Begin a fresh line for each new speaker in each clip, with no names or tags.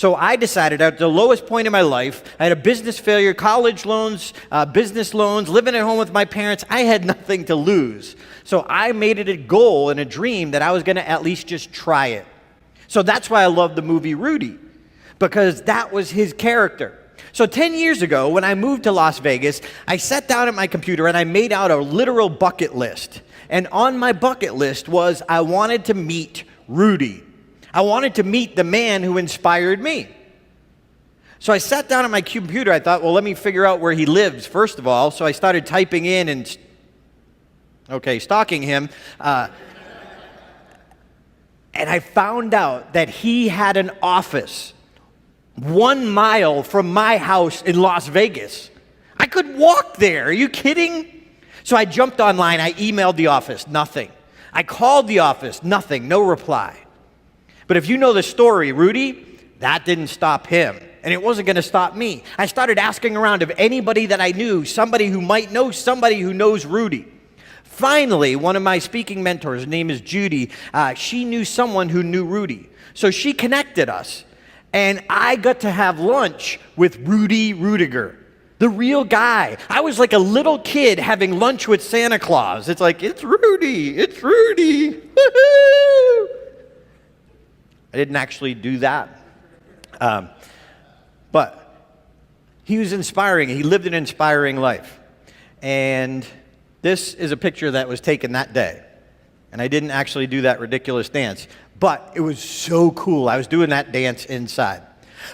So I decided at the lowest point in my life, I had a business failure, college loans, business loans, living at home with my parents. I had nothing to lose. So I made it a goal and a dream that I was going to at least just try it. So that's why I love the movie Rudy, because that was his character. So 10 years ago, when I moved to Las Vegas, I sat down at my computer and I made out a literal bucket list. And on my bucket list was I wanted to meet Rudy. I wanted to meet the man who inspired me. So I sat down at my computer. I thought, well, let me figure out where he lives, first of all. So I started typing in and, stalking him. And I found out that he had an office 1 mile from my house in Las Vegas. I could walk there. Are you kidding? So I jumped online. I emailed the office. Nothing. I called the office. Nothing. No reply. But if you know the story, Rudy, that didn't stop him. And it wasn't going to stop me. I started asking around of anybody that I knew, somebody who might know somebody who knows Rudy. Finally, one of my speaking mentors, her name is Judy, she knew someone who knew Rudy. So she connected us. And I got to have lunch with Rudy Rudiger, the real guy. I was like a little kid having lunch with Santa Claus. It's like, it's Rudy, it's Rudy. Woo-hoo! I didn't actually do that. But he was inspiring. He lived an inspiring life. And this is a picture that was taken that day. And I didn't actually do that ridiculous dance. But it was so cool. I was doing that dance inside.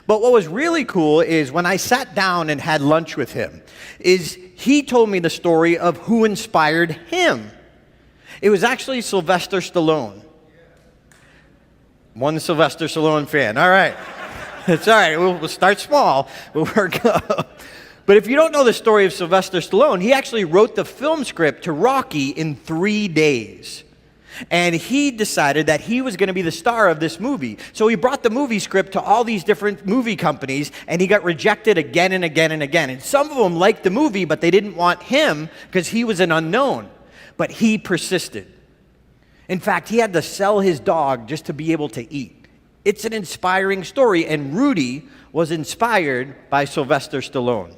But what was really cool is when I sat down and had lunch with him, is he told me the story of who inspired him. It was actually Sylvester Stallone. One Sylvester Stallone fan. All right. It's all right. We'll start small. We'll work up. But if you don't know the story of Sylvester Stallone, he actually wrote the film script to Rocky in 3 days. And he decided that he was going to be the star of this movie. So he brought the movie script to all these different movie companies, and he got rejected again and again and again. And some of them liked the movie, but they didn't want him because he was an unknown. But he persisted. In fact, he had to sell his dog just to be able to eat. It's an inspiring story, and Rudy was inspired by Sylvester Stallone.